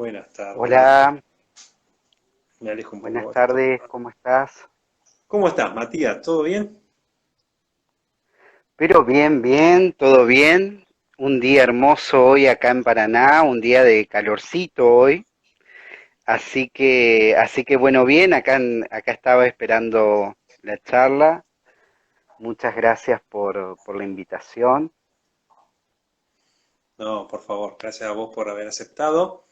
Buenas tardes. Hola, Me alejo un buenas poco esto. tardes, ¿cómo estás? ¿Cómo estás, Matías? ¿Todo bien? Pero bien, bien, todo bien. Un día hermoso hoy acá en Paraná, un día de calorcito hoy. Así que bueno, bien, acá estaba esperando la charla. Muchas gracias por la invitación. No, por favor, gracias a vos por haber aceptado.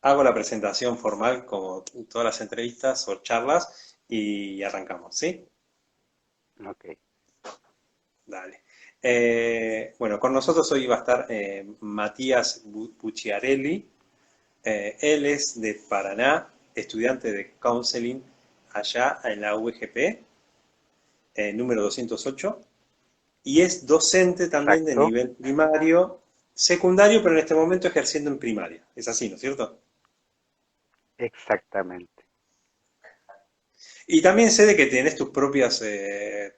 Hago la presentación formal como todas las entrevistas o charlas y arrancamos, ¿sí? Ok, Dale. Bueno, con nosotros hoy va a estar Matías Bucciarelli. Él es de Paraná, estudiante de counseling allá en la UGP, número 208. Y es docente también de exacto, nivel primario, secundario, pero en este momento ejerciendo en primaria. Es así, ¿no es cierto? exactamente. Y también sé de que tenés tus propias,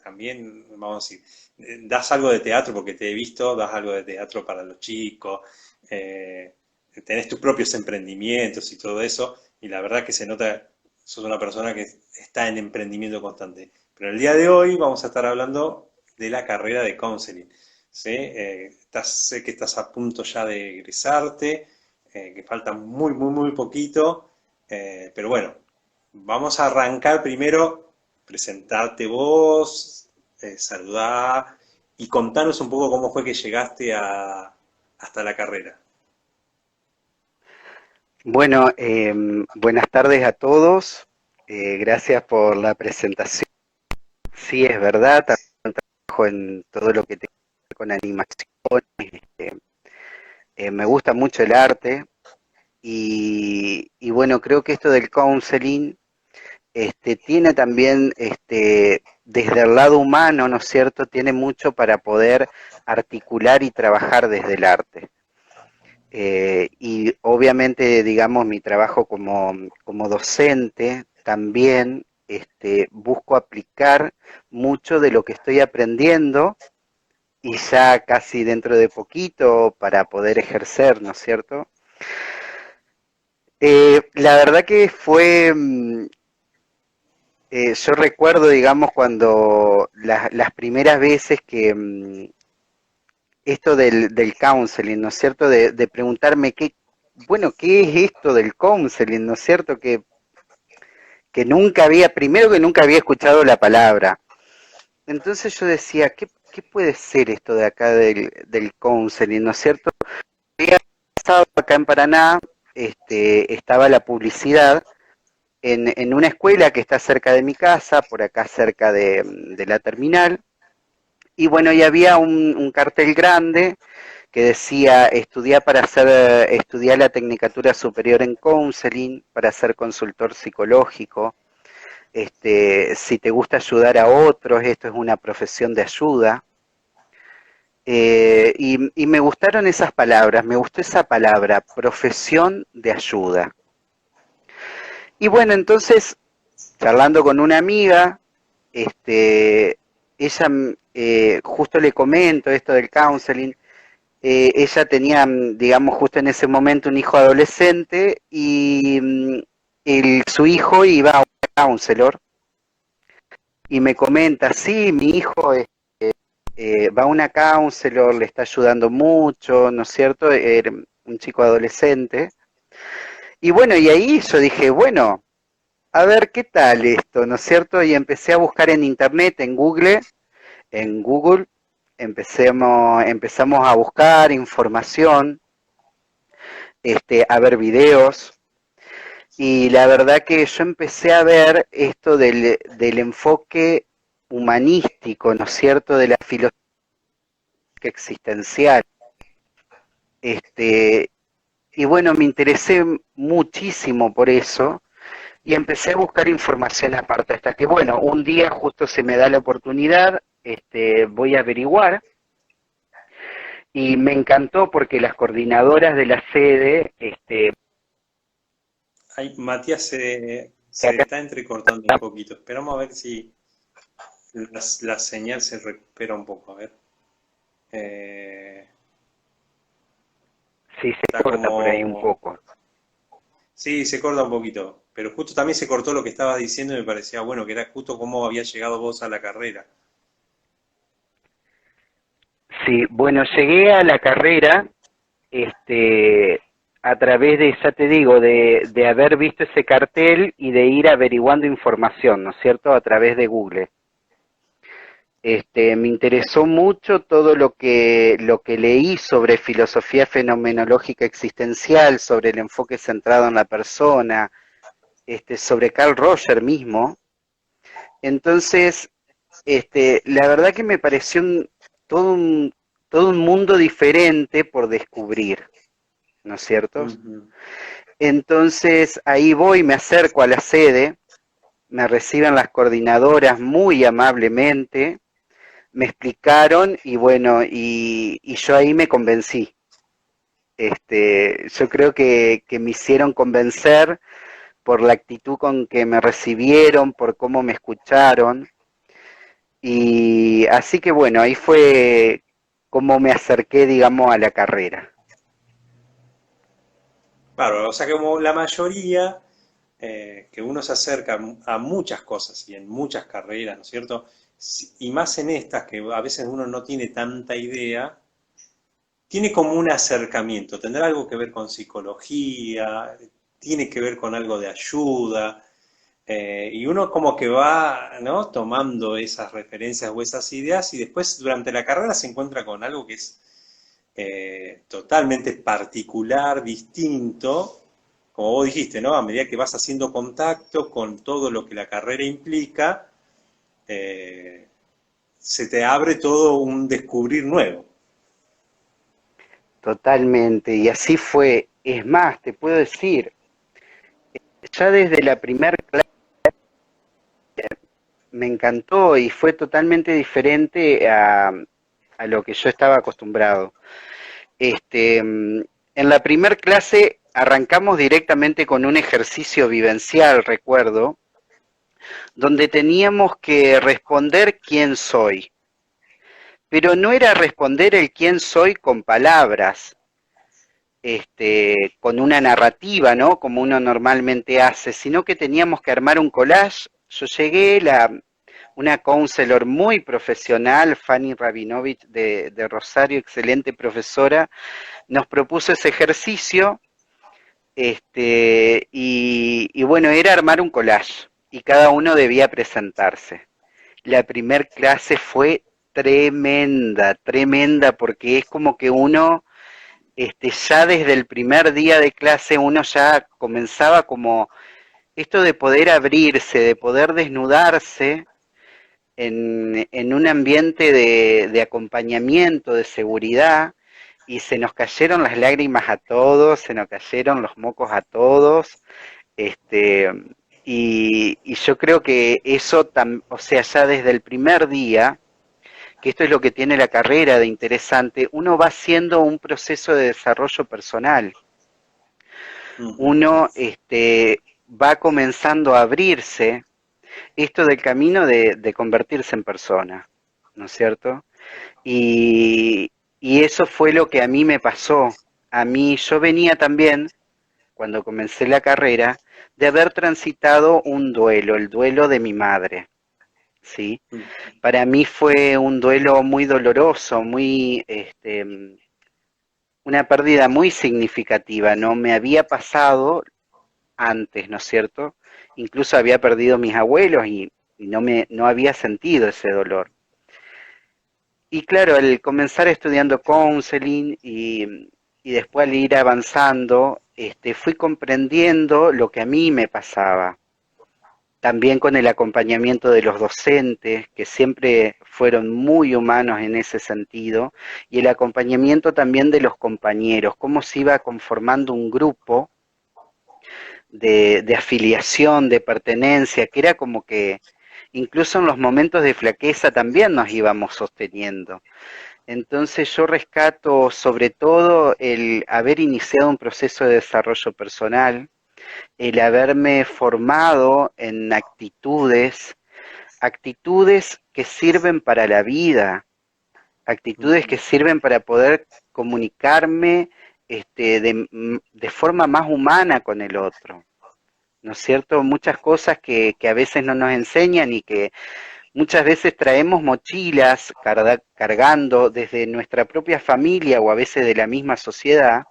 también, vamos a decir, das algo de teatro, porque te he visto, das algo de teatro para los chicos, eh, tenés tus propios emprendimientos y todo eso, y la verdad que se nota, sos una persona que está en emprendimiento constante. Pero el día de hoy vamos a estar hablando de la carrera de counseling. ¿Sí? Sé que estás a punto ya de egresarte, que falta muy, muy, muy poquito, pero bueno, vamos a arrancar primero, presentarte vos, saludar y contanos un poco cómo fue que llegaste hasta la carrera. Bueno, buenas tardes a todos. Gracias por la presentación. Sí, es verdad, trabajo en todo lo que tiene que ver con animación. eh, Me gusta mucho el arte y bueno, creo que esto del counseling tiene también, desde el lado humano, ¿no es cierto?, tiene mucho para poder articular y trabajar desde el arte. Y obviamente, digamos, mi trabajo como docente también busco aplicar mucho de lo que estoy aprendiendo y ya casi dentro de poquito para poder ejercer, ¿no es cierto? La verdad que fue, yo recuerdo, digamos, cuando las primeras veces que esto del counseling, ¿no es cierto? De preguntarme bueno, ¿qué es esto del counseling, ¿no es cierto? Que nunca había, primero que nunca había escuchado la palabra. Entonces yo decía, ¿qué puede ser esto de acá del counseling, ¿no es cierto? Había pasado acá en Paraná, estaba la publicidad en una escuela que está cerca de mi casa, por acá cerca de la terminal, y bueno, y había un cartel grande que decía estudiar la Tecnicatura Superior en Counseling para ser consultor psicológico. Si te gusta ayudar a otros, esto es una profesión de ayuda. Y me gustaron esas palabras, me gustó esa palabra, profesión de ayuda. Y bueno, entonces, charlando con una amiga, ella, justo le comento esto del counseling. Ella tenía, digamos, justo en ese momento un hijo adolescente y su hijo iba a un counselor y me comenta, sí, mi hijo va a una counselor, le está ayudando mucho, ¿no es cierto? Era un chico adolescente. Y bueno, y ahí yo dije, bueno, a ver qué tal esto, ¿no es cierto? Y empecé a buscar en internet, en Google, empezamos a buscar información, a ver videos, y la verdad que yo empecé a ver esto del enfoque humanístico, ¿no es cierto?, de la filosofía existencial. Este, y bueno, me interesé muchísimo por eso y empecé a buscar información aparte, hasta que bueno, un día justo se me da la oportunidad, voy a averiguar y me encantó porque las coordinadoras de la sede, Ay, Matías, que se acá está entrecortando un poquito. Esperamos a ver si la señal se recupera un poco. A ver. sí se Está corta por ahí un como... poco. Sí, se corta un poquito, pero justo también se cortó lo que estabas diciendo y me parecía bueno, que era justo cómo había llegado vos a la carrera. Sí, bueno, llegué a la carrera este, a través de, ya te digo, de haber visto ese cartel y de ir averiguando información, ¿no es cierto?, a través de Google. Me interesó mucho todo lo que leí sobre filosofía fenomenológica existencial, sobre el enfoque centrado en la persona, sobre Carl Roger mismo. Entonces, la verdad que me pareció todo un, todo un mundo diferente por descubrir, ¿no es cierto? Ujú. Entonces ahí voy, me acerco a la sede, me reciben las coordinadoras muy amablemente, me explicaron y bueno, y yo ahí me convencí. Yo creo que me hicieron convencer por la actitud con que me recibieron, por cómo me escucharon. Y así que bueno, ahí fue como me acerqué, digamos, a la carrera. Claro, o sea que como la mayoría que uno se acerca a muchas cosas y en muchas carreras, ¿no es cierto? Y más en estas que a veces uno no tiene tanta idea, tiene como un acercamiento, tendrá algo que ver con psicología, tiene que ver con algo de ayuda, y uno como que va, ¿no?, tomando esas referencias o esas ideas y después durante la carrera se encuentra con algo que es totalmente particular, distinto, como vos dijiste, ¿no? A medida que vas haciendo contacto con todo lo que la carrera implica, eh, se te abre todo un descubrir nuevo. Totalmente, y así fue. Es más, te puedo decir, ya desde la primera clase me encantó y fue totalmente diferente a lo que yo estaba acostumbrado. En la primera clase arrancamos directamente con un ejercicio vivencial, recuerdo, donde teníamos que responder quién soy. Pero no era responder el quién soy con palabras, con una narrativa, ¿no? Como uno normalmente hace, sino que teníamos que armar un collage. Yo llegué, una counselor muy profesional, Fanny Rabinovich de Rosario, excelente profesora, nos propuso ese ejercicio, y bueno, era armar un collage y cada uno debía presentarse. La primer clase fue tremenda, tremenda, porque es como que uno, ya desde el primer día de clase, uno ya comenzaba como esto de poder abrirse, de poder desnudarse en un ambiente de acompañamiento, de seguridad, y se nos cayeron las lágrimas a todos, se nos cayeron los mocos a todos, este, y yo creo que eso, o sea, ya desde el primer día, que esto es lo que tiene la carrera de interesante, uno va haciendo un proceso de desarrollo personal, Ujú. uno va comenzando a abrirse, esto del camino de convertirse en persona, ¿no es cierto? Y, y eso fue lo que a mí me pasó. A mí, yo venía también, cuando comencé la carrera, de haber transitado un duelo, el duelo de mi madre, ¿sí? Para mí fue un duelo muy doloroso, una pérdida muy significativa. No me había pasado antes, ¿no es cierto? Incluso había perdido mis abuelos y no había sentido ese dolor. Y claro, al comenzar estudiando counseling y después al ir avanzando, fui comprendiendo lo que a mí me pasaba. También con el acompañamiento de los docentes, que siempre fueron muy humanos en ese sentido, y el acompañamiento también de los compañeros, cómo se iba conformando un grupo de afiliación, de pertenencia, que era como que incluso en los momentos de flaqueza también nos íbamos sosteniendo. Entonces yo rescato sobre todo el haber iniciado un proceso de desarrollo personal, el haberme formado en actitudes, actitudes que sirven para la vida, actitudes que Ujú. sirven para poder comunicarme, de forma más humana con el otro, ¿no es cierto? Muchas cosas que a veces no nos enseñan y que muchas veces traemos mochilas cargando desde nuestra propia familia o a veces de la misma sociedad,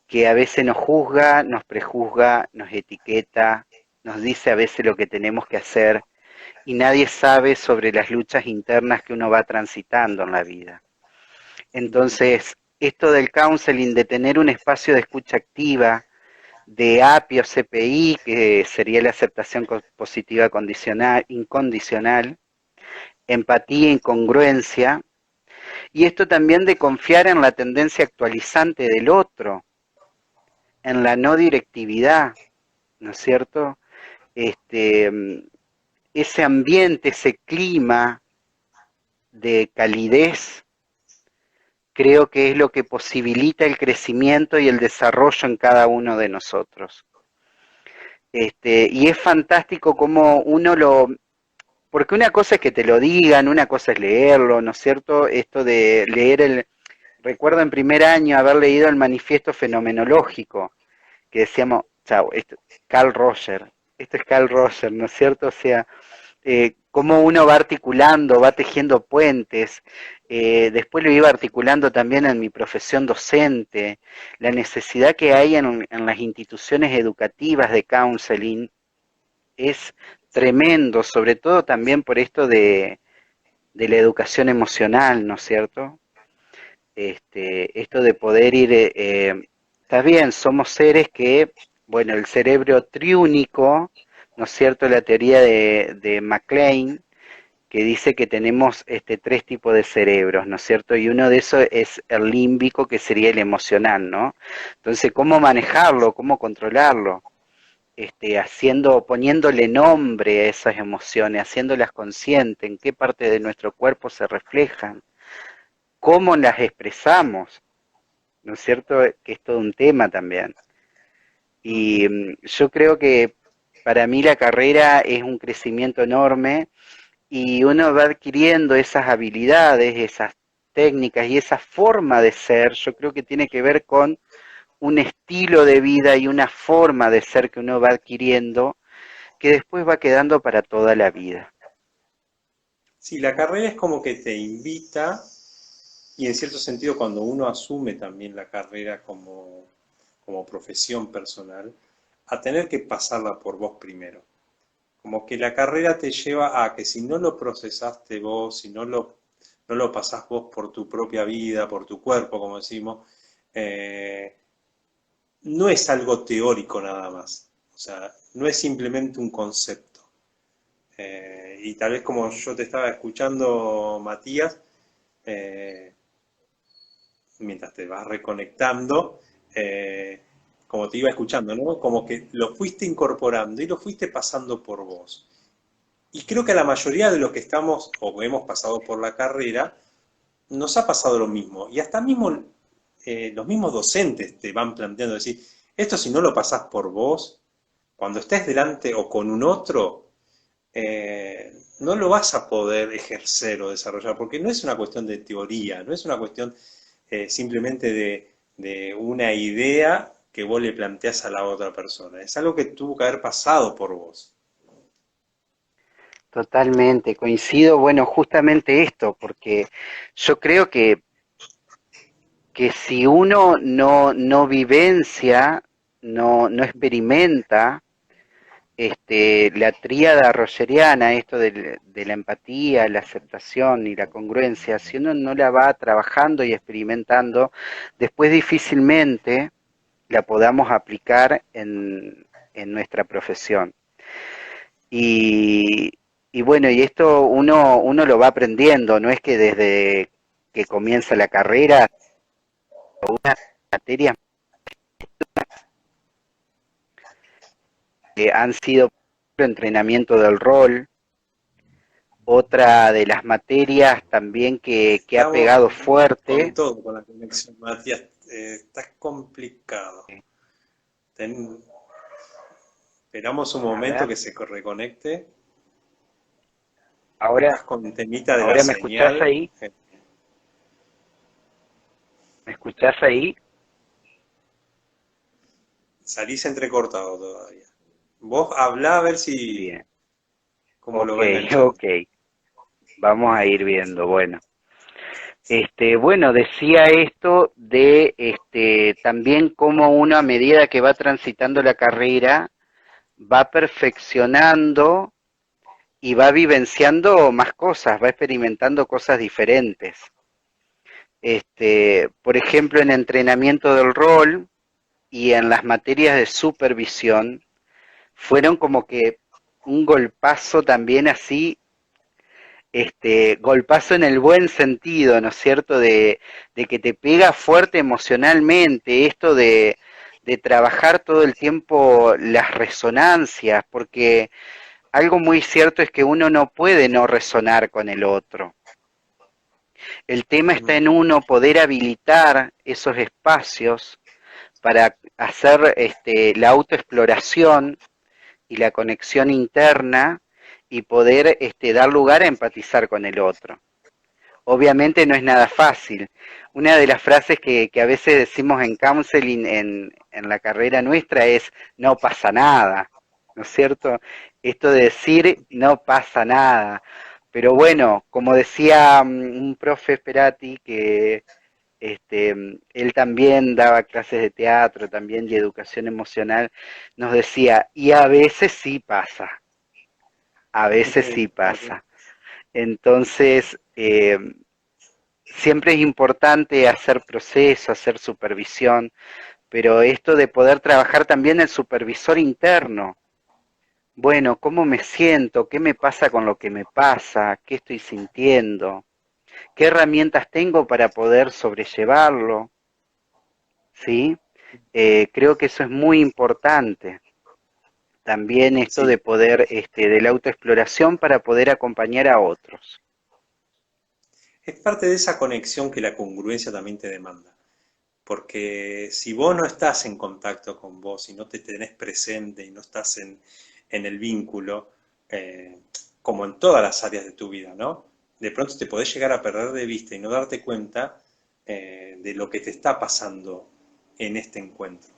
que a veces nos juzga, nos prejuzga, nos etiqueta, nos dice a veces lo que tenemos que hacer y nadie sabe sobre las luchas internas que uno va transitando en la vida. Entonces, esto del counseling, de tener un espacio de escucha activa, de API o CPI, que sería la aceptación positiva condicional, incondicional, empatía y congruencia, y esto también de confiar en la tendencia actualizante del otro, en la no directividad, ¿no es cierto? Este, ese ambiente, ese clima de calidez, creo que es lo que posibilita el crecimiento y el desarrollo en cada uno de nosotros. Y es fantástico cómo uno lo... Porque una cosa es que te lo digan, una cosa es leerlo, ¿no es cierto? Esto de leer Recuerdo en primer año haber leído el manifiesto fenomenológico, que decíamos, chao, Carl Roger, esto es Carl Roger, ¿no es cierto? O sea, cómo uno va articulando, va tejiendo puentes, después lo iba articulando también en mi profesión docente, la necesidad que hay en las instituciones educativas de counseling es tremendo, sobre todo también por esto de la educación emocional, ¿no es cierto? Esto de poder ir, está bien, somos seres que, bueno, el cerebro triúnico, ¿no es cierto? La teoría de MacLean, que dice que tenemos tres tipos de cerebros, ¿no es cierto? Y uno de esos es el límbico, que sería el emocional, ¿no? Entonces, ¿cómo manejarlo? ¿Cómo controlarlo? Poniéndole nombre a esas emociones, haciéndolas conscientes, en qué parte de nuestro cuerpo se reflejan, cómo las expresamos, ¿no es cierto? Que es todo un tema también. Y yo creo que para mí la carrera es un crecimiento enorme y uno va adquiriendo esas habilidades, esas técnicas y esa forma de ser, yo creo que tiene que ver con un estilo de vida y una forma de ser que uno va adquiriendo que después va quedando para toda la vida. Sí, la carrera es como que te invita, y en cierto sentido cuando uno asume también la carrera como profesión personal, a tener que pasarla por vos primero. Como que la carrera te lleva a que si no lo procesaste vos, si no lo pasás vos por tu propia vida, por tu cuerpo, como decimos, eh, no es algo teórico nada más. O sea, no es simplemente un concepto. Y tal vez como yo te estaba escuchando, Matías, eh, mientras te vas reconectando, como te iba escuchando, ¿no? Como que lo fuiste incorporando y lo fuiste pasando por vos. Y creo que a la mayoría de los que estamos o hemos pasado por la carrera, nos ha pasado lo mismo. Y hasta mismo los mismos docentes te van planteando decir, esto si no lo pasás por vos, cuando estés delante o con un otro, no lo vas a poder ejercer o desarrollar, porque no es una cuestión de teoría, no es una cuestión simplemente de una idea que vos le planteás a la otra persona, es algo que tuvo que haber pasado por vos. Totalmente, coincido, bueno, justamente esto, porque yo creo que si uno no vivencia, no experimenta la tríada rogeriana, esto de la empatía, la aceptación y la congruencia, si uno no la va trabajando y experimentando, después difícilmente la podamos aplicar en nuestra profesión. Y, y bueno, y esto uno lo va aprendiendo, no es que desde que comienza la carrera, materias que han sido entrenamiento del rol, otra de las materias también que ha Estamos pegado con fuerte. todo con la conexión, Matías, está complicado. Ten- Esperamos un A momento ver, que se reconecte. ahora, Estás con temita de la ahora me escuchás señal. ahí, me escuchás ahí. salís entrecortado todavía. Vos hablá a ver si, Bien, cómo lo ok, va enganchando. ok, vamos a ir viendo, bueno. Bueno, decía esto de también cómo uno a medida que va transitando la carrera va perfeccionando y va vivenciando más cosas, va experimentando cosas diferentes. Por ejemplo, en entrenamiento del rol y en las materias de supervisión, fueron como que un golpazo también así, golpazo en el buen sentido, ¿no es cierto? De que te pega fuerte emocionalmente, esto de trabajar todo el tiempo las resonancias, porque algo muy cierto es que uno no puede no resonar con el otro. El tema está en Ujú. uno poder habilitar esos espacios para hacer la autoexploración y la conexión interna y poder dar lugar a empatizar con el otro. Obviamente no es nada fácil. Una de las frases que a veces decimos en counseling en la carrera nuestra es no pasa nada, ¿no es cierto? Esto de decir no pasa nada. Pero bueno, como decía un profe Sperati, que él también daba clases de teatro, también y educación emocional, nos decía, y a veces sí pasa. Entonces, siempre es importante hacer proceso, hacer supervisión, pero esto de poder trabajar también el supervisor interno. Bueno, ¿cómo me siento? ¿Qué me pasa con lo que me pasa? ¿Qué estoy sintiendo? ¿Qué herramientas tengo para poder sobrellevarlo? ¿Sí? Creo que eso es muy importante. También esto de Sí, poder, de la autoexploración para poder acompañar a otros. es parte de esa conexión que la congruencia también te demanda. Porque si vos no estás en contacto con vos y no te tenés presente y no estás en el vínculo, eh, como en todas las áreas de tu vida, ¿no? De pronto te podés llegar a perder de vista y no darte cuenta de lo que te está pasando en este encuentro.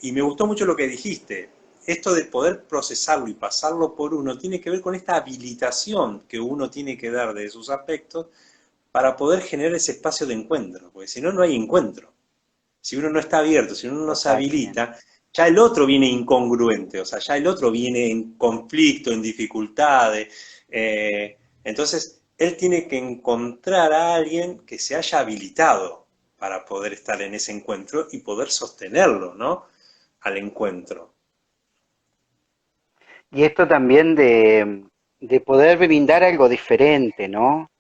Y me gustó mucho lo que dijiste. Esto de poder procesarlo y pasarlo por uno tiene que ver con esta habilitación que uno tiene que dar de sus aspectos para poder generar ese espacio de encuentro, porque si no, no hay encuentro. Si uno no está abierto, si uno no se Totalmente. habilita, ya el otro viene incongruente, o sea, ya el otro viene en conflicto, en dificultades. Entonces, él tiene que encontrar a alguien que se haya habilitado para poder estar en ese encuentro y poder sostenerlo, ¿no? Al encuentro. Y esto también de poder brindar algo diferente, ¿no?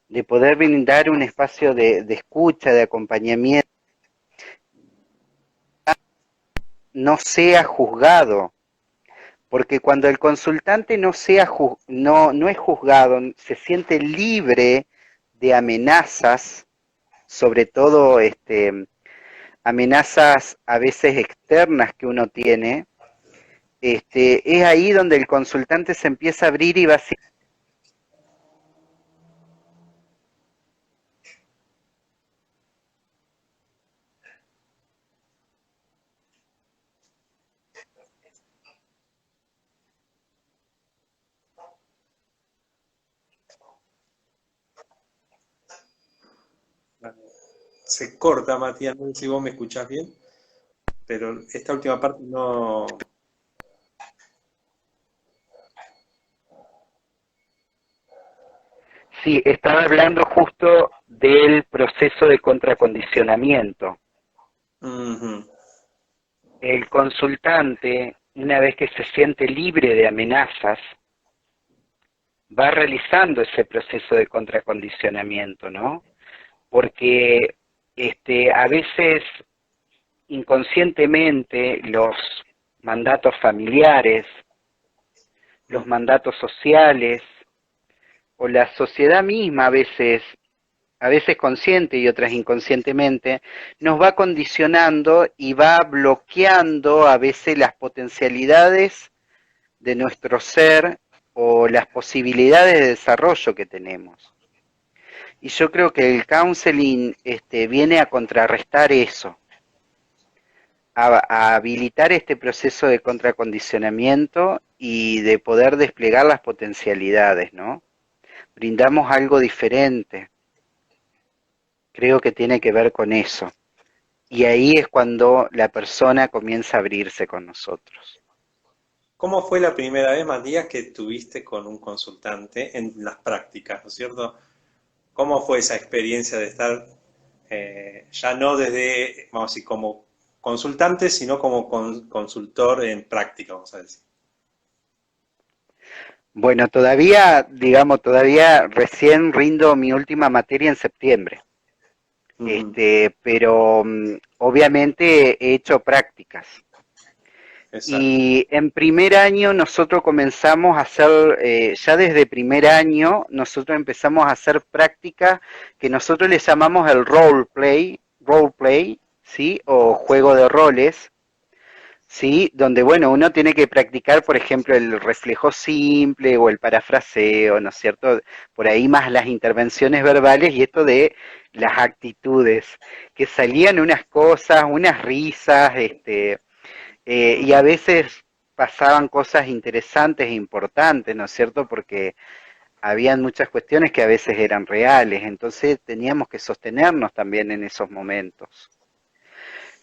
De poder brindar un espacio de escucha, de acompañamiento, no sea juzgado, porque cuando el consultante no es juzgado, se siente libre de amenazas, sobre todo amenazas a veces externas que uno tiene, es ahí donde el consultante se empieza a abrir y va a Se corta, Matías, no sé si vos me escuchás bien, pero esta última parte no... Sí, estaba hablando justo del proceso de contracondicionamiento. Ujú. El consultante, una vez que se siente libre de amenazas, va realizando ese proceso de contracondicionamiento, ¿no? Porque a veces inconscientemente los mandatos familiares, los mandatos sociales o la sociedad misma a veces consciente y otras inconscientemente, nos va condicionando y va bloqueando a veces las potencialidades de nuestro ser o las posibilidades de desarrollo que tenemos. Y yo creo que el counseling viene a contrarrestar eso, a habilitar este proceso de contracondicionamiento y de poder desplegar las potencialidades, ¿no? Brindamos algo diferente. Creo que tiene que ver con eso. Y ahí es cuando la persona comienza a abrirse con nosotros. ¿Cómo fue la primera vez, Matías, que tuviste con un consultante en las prácticas, ¿no es cierto? ¿Cómo fue esa experiencia de estar ya no desde, vamos a decir, como consultante, sino como consultor en práctica, vamos a decir? Bueno, todavía, digamos, todavía recién rindo mi última materia en septiembre. Ujú. Pero obviamente he hecho prácticas. Exacto. Y en primer año nosotros comenzamos a hacer, ya desde primer año, nosotros empezamos a hacer prácticas que nosotros le llamamos el role play, ¿sí? O juego de roles, ¿sí? Donde, bueno, uno tiene que practicar, por ejemplo, el reflejo simple o el parafraseo, ¿no es cierto? Por ahí más las intervenciones verbales y esto de las actitudes, que salían unas cosas, unas risas, y a Ujú. veces pasaban cosas interesantes e importantes, ¿no es cierto? Porque habían muchas cuestiones que a veces eran reales, entonces teníamos que sostenernos también en esos momentos.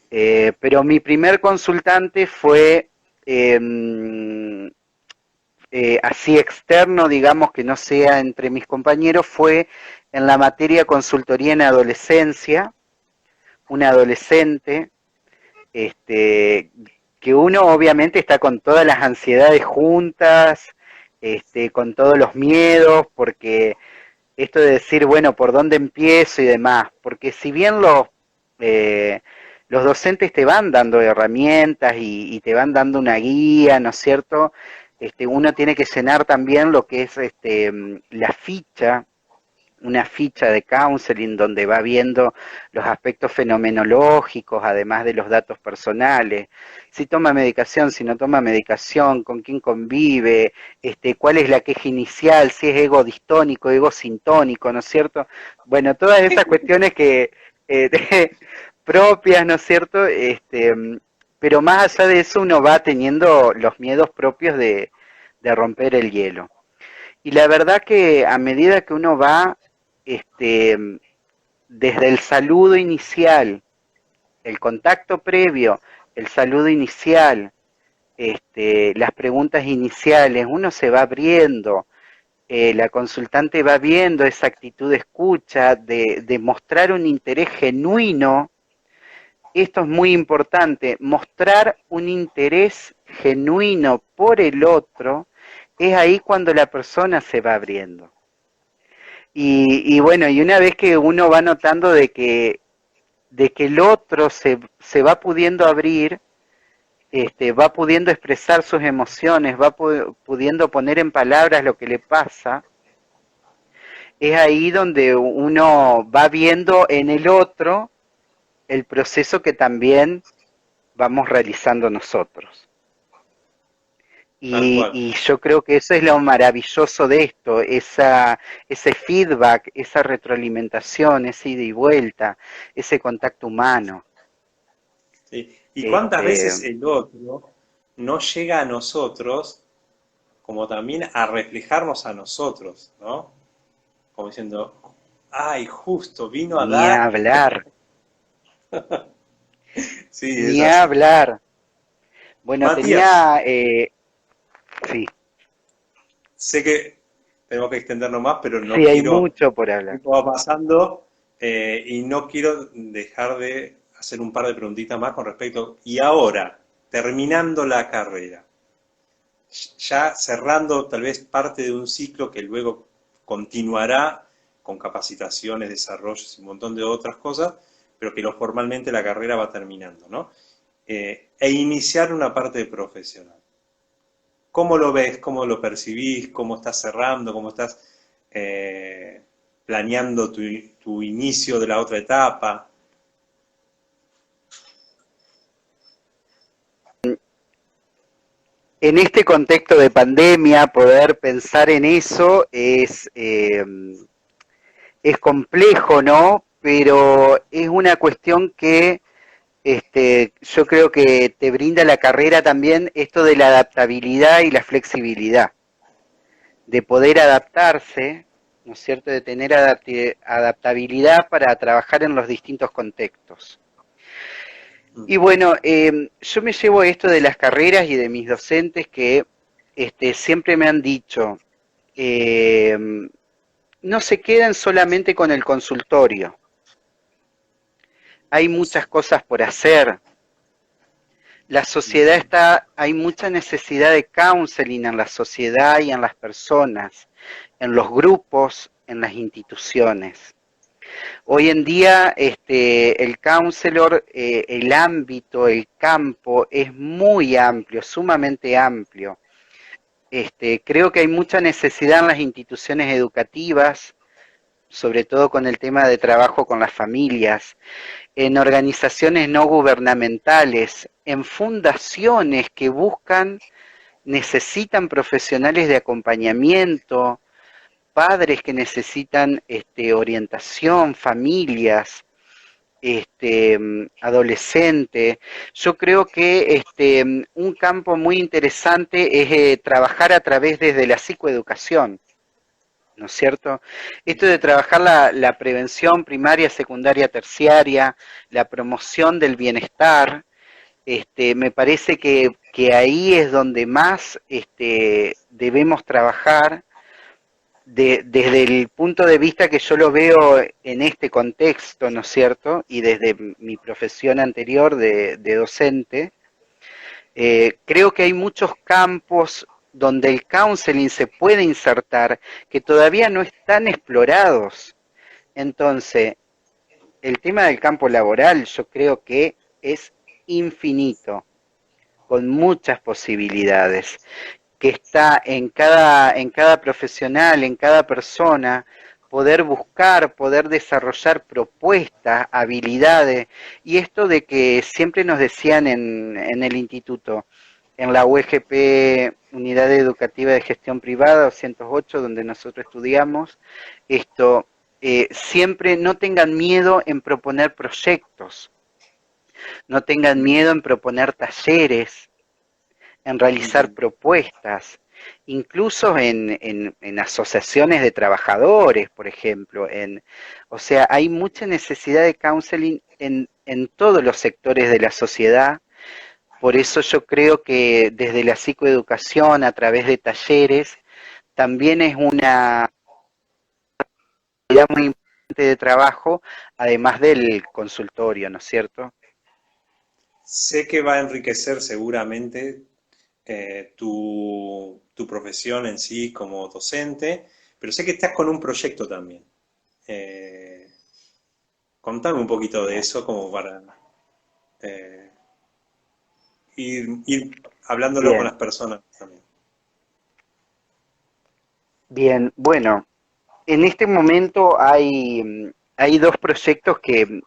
Pero mi primer consultante fue así externo, digamos que no sea entre mis compañeros, fue en la materia consultoría en adolescencia, un adolescente, este, que uno obviamente está con todas las ansiedades juntas, con todos los miedos, porque esto de decir, bueno, ¿por dónde empiezo y demás? Porque si bien los docentes te van dando herramientas y te van dando una guía, ¿no es cierto? Uno tiene que llenar también lo que es la ficha, una ficha de counseling donde va viendo los aspectos fenomenológicos, además de los datos personales, si toma medicación, si no toma medicación, con quién convive, cuál es la queja inicial, si es ego distónico, ego sintónico, ¿no es cierto? Bueno, todas esas cuestiones que propias, ¿no es cierto? Pero más allá de eso uno va teniendo los miedos propios de romper el hielo. Y la verdad que a medida que uno va, este, desde el saludo inicial, el contacto previo, el saludo inicial, las preguntas iniciales, uno se va abriendo, la consultante va viendo esa actitud de escucha, de mostrar un interés genuino. Esto es muy importante, mostrar un interés genuino por el otro, es ahí cuando la persona se va abriendo. Y bueno, y una vez que uno va notando de que el otro se va pudiendo abrir, va pudiendo expresar sus emociones, va pudiendo poner en palabras lo que le pasa, es ahí donde uno va viendo en el otro el proceso que también vamos realizando nosotros. Tal cual. Y yo creo que eso es lo maravilloso de esto, ese feedback, esa retroalimentación, ese ida y vuelta, ese contacto humano. ¿Sí? ¿Y cuántas Este, veces el otro no llega a nosotros como también a reflejarnos a nosotros, ¿no? Como diciendo, ay, justo vino a ni dar. hablar, Sí, es ni así. hablar. Bueno, Matías, tenía, sí, sé que tenemos que extendernos más, pero no sí, hay quiero, mucho por el hablar. tiempo va pasando y no quiero dejar de hacer un par de preguntitas más con respecto, y ahora, terminando la carrera, ya cerrando tal vez parte de un ciclo que luego continuará con capacitaciones, desarrollos y un montón de otras cosas, pero que formalmente la carrera va terminando, ¿no? E iniciar una parte profesional. ¿Cómo lo ves? ¿Cómo lo percibís? ¿Cómo estás cerrando? ¿Cómo estás planeando tu inicio de la otra etapa? En este contexto de pandemia, poder pensar en eso es complejo, ¿no? Pero es una cuestión que yo creo que te brinda la carrera también esto de la adaptabilidad y la flexibilidad, de poder adaptarse, ¿no es cierto?, de tener adaptabilidad para trabajar en los distintos contextos. Y bueno, yo me llevo esto de las carreras y de mis docentes que siempre me han dicho, eh, no se queden solamente con el consultorio, hay muchas cosas por hacer. La sociedad hay mucha necesidad de counseling en la sociedad y en las personas, en los grupos, en las instituciones. Hoy en día el counselor, el ámbito, el campo es muy amplio, sumamente amplio. Creo que hay mucha necesidad en las instituciones educativas, sobre todo con el tema de trabajo con las familias, en organizaciones no gubernamentales, en fundaciones que necesitan profesionales de acompañamiento, padres que necesitan orientación, familias, adolescentes. Yo creo que un campo muy interesante es trabajar a través desde la psicoeducación, ¿no es cierto? Esto de trabajar la prevención primaria, secundaria, terciaria, la promoción del bienestar, me parece que ahí es donde más debemos trabajar desde el punto de vista que yo lo veo en este contexto, ¿no es cierto? Y desde mi profesión anterior de docente, creo que hay muchos campos donde el counseling se puede insertar que todavía no están explorados. Entonces, el tema del campo laboral yo creo que es infinito, con muchas posibilidades, que está en cada profesional, en cada persona, poder buscar, poder desarrollar propuestas, habilidades, y esto de que siempre nos decían en el instituto, en la UEGP, Unidad Educativa de Gestión Privada 208, donde nosotros estudiamos, siempre no tengan miedo en proponer proyectos, no tengan miedo en proponer talleres, en realizar propuestas, incluso en asociaciones de trabajadores, por ejemplo. O sea, hay mucha necesidad de counseling en todos los sectores de la sociedad. Por eso yo creo que desde la psicoeducación, a través de talleres, también es una actividad muy importante de trabajo, además del consultorio, ¿no es cierto? Sé que va a enriquecer seguramente tu profesión en sí como docente, pero sé que estás con un proyecto también. Eh, Contame un poquito de eso como para eh, ir hablándolo con Bien, las personas también. bien, bueno, en este momento hay dos proyectos que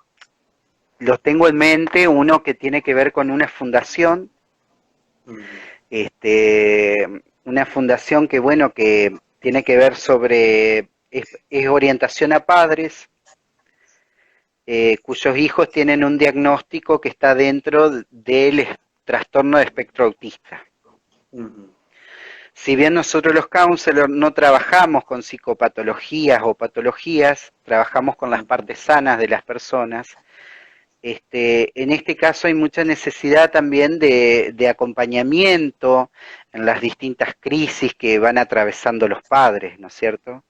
los tengo en mente, uno que tiene que ver con una fundación, Ujú, este, una fundación que, bueno, que tiene que ver es orientación a padres, cuyos hijos tienen un diagnóstico que está dentro del trastorno de espectro autista. ujú, Si bien nosotros los counselors no trabajamos con psicopatologías o patologías, trabajamos con las ujú, partes sanas de las personas, en este caso hay mucha necesidad también de acompañamiento en las distintas crisis que van atravesando los padres, ¿no es cierto?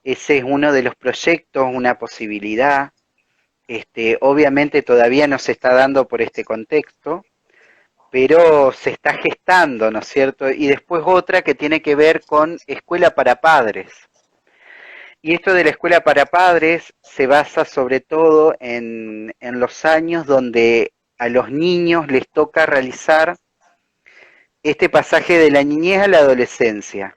Ese es uno de los proyectos, una posibilidad. Obviamente todavía no se está dando por este contexto, pero se está gestando, ¿no es cierto? Y después otra que tiene que ver con escuela para padres. Y esto de la escuela para padres se basa sobre todo en los años donde a los niños les toca realizar este pasaje de la niñez a la adolescencia,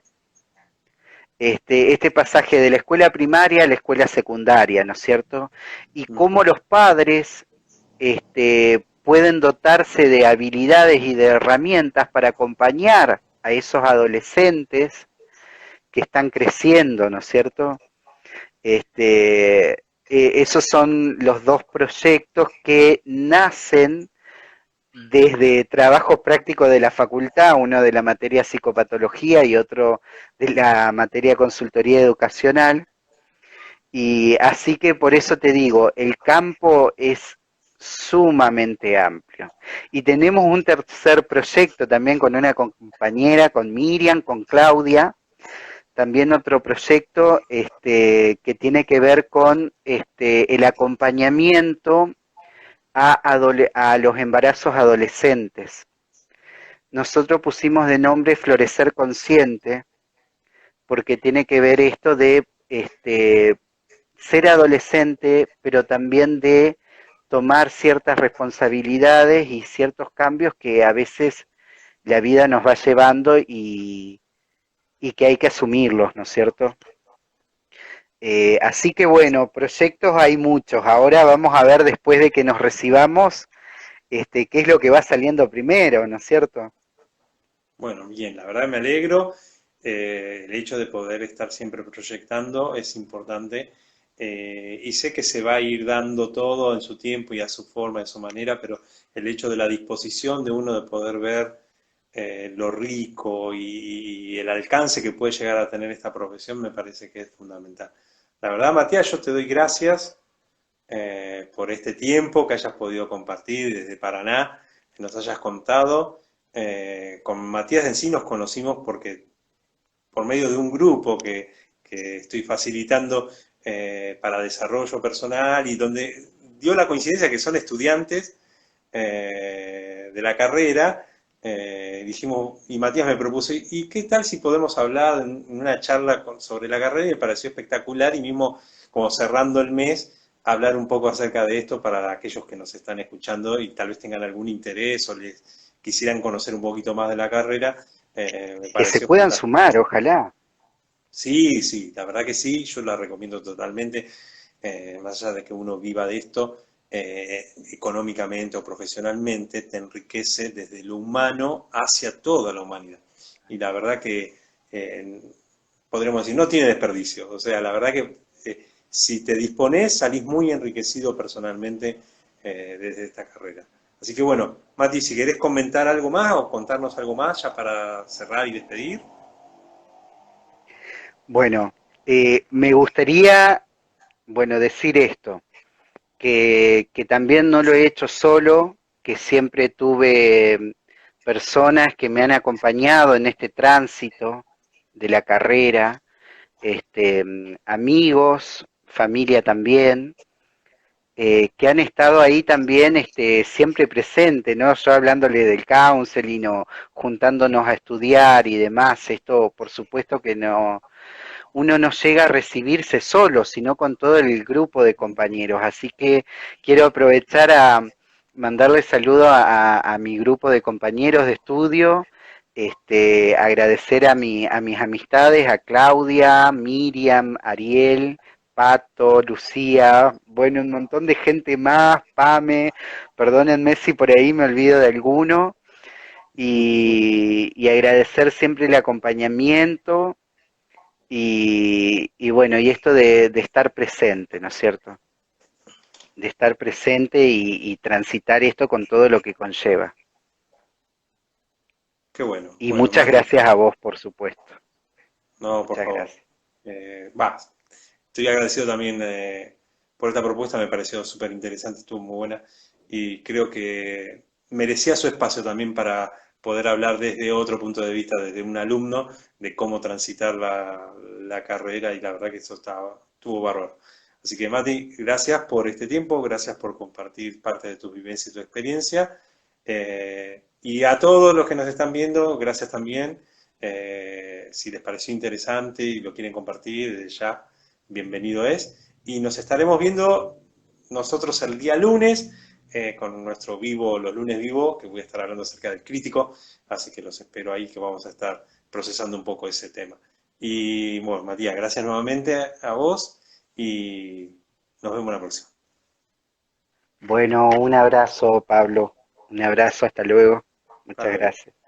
este pasaje de la escuela primaria a la escuela secundaria, ¿no es cierto? Y cómo ujú. los padres pueden dotarse de habilidades y de herramientas para acompañar a esos adolescentes que están creciendo, ¿no es cierto? Este, esos son los dos proyectos que nacen desde trabajo práctico de la facultad, uno de la materia psicopatología y otro de la materia consultoría educacional. Y así que por eso te digo, el campo es sumamente amplio. Y tenemos un tercer proyecto también con una compañera, con Miriam, con Claudia, también otro proyecto que tiene que ver con el acompañamiento a los embarazos adolescentes. Nosotros pusimos de nombre Florecer Consciente, porque tiene que ver esto de ser adolescente, pero también de tomar ciertas responsabilidades y ciertos cambios que a veces la vida nos va llevando y que hay que asumirlos, ¿no es cierto? Así que bueno, proyectos hay muchos. Ahora vamos a ver después de que nos recibamos, qué es lo que va saliendo primero, ¿no es cierto? Bueno, bien, la verdad me alegro. El hecho de poder estar siempre proyectando es importante y sé que se va a ir dando todo en su tiempo y a su forma, de su manera, pero el hecho de la disposición de uno de poder ver lo rico y el alcance que puede llegar a tener esta profesión me parece que es fundamental. La verdad, Matías, yo te doy gracias por este tiempo que hayas podido compartir desde Paraná, que nos hayas contado. Con Matías en sí nos conocimos porque por medio de un grupo que estoy facilitando para desarrollo personal y donde dio la coincidencia que son estudiantes de la carrera, dijimos, y Matías me propuso, ¿y qué tal si podemos hablar en una charla sobre la carrera? Y me pareció espectacular y mismo como cerrando el mes, hablar un poco acerca de esto para aquellos que nos están escuchando y tal vez tengan algún interés o les quisieran conocer un poquito más de la carrera, me Que se pareció puedan fantástico. sumar, ojalá. Sí, sí, la verdad que sí, yo la recomiendo totalmente, más allá de que uno viva de esto, económicamente o profesionalmente, te enriquece desde lo humano hacia toda la humanidad. Y la verdad que eh, podríamos decir, no tiene desperdicio. O sea, la verdad que si te dispones, salís muy enriquecido personalmente desde esta carrera. Así que bueno, Mati, si querés comentar algo más o contarnos algo más ya para cerrar y despedir. Bueno, me gustaría, bueno, decir esto, que también no lo he hecho solo, que siempre tuve personas que me han acompañado en este tránsito de la carrera, amigos, familia también, que han estado ahí también siempre presentes, ¿no? Yo hablándole del counseling o juntándonos a estudiar y demás, esto por supuesto que no, uno no llega a recibirse solo, sino con todo el grupo de compañeros. Así que quiero aprovechar a mandarle saludo a mi grupo de compañeros de estudio, agradecer a mis amistades, a Claudia, Miriam, Ariel, Pato, Lucía, bueno, un montón de gente más, Pame, perdónenme si por ahí me olvido de alguno, y agradecer siempre el acompañamiento y bueno, y esto de estar presente, ¿no es cierto? De estar presente y transitar esto con todo lo que conlleva. Qué bueno. Y Bueno, muchas Mati, gracias a vos, por supuesto. no, por Muchas favor. gracias. Va, estoy agradecido también por esta propuesta, me pareció súper interesante, estuvo muy buena y creo que merecía su espacio también para poder hablar desde otro punto de vista, desde un alumno, de cómo transitar la carrera y la verdad que eso estuvo bárbaro. Así que Mati, gracias por este tiempo, gracias por compartir parte de tu vivencia y tu experiencia. Y a todos los que nos están viendo, gracias también. Si les pareció interesante y lo quieren compartir, desde ya, bienvenido es. Y nos estaremos viendo nosotros el día lunes con nuestro vivo, los lunes vivo, que voy a estar hablando acerca del crítico, así que los espero ahí que vamos a estar procesando un poco ese tema. Y bueno, Matías, gracias nuevamente a vos y nos vemos la próxima. Bueno, un abrazo, Pablo. Un abrazo, hasta luego. Hasta Muchas luego. gracias.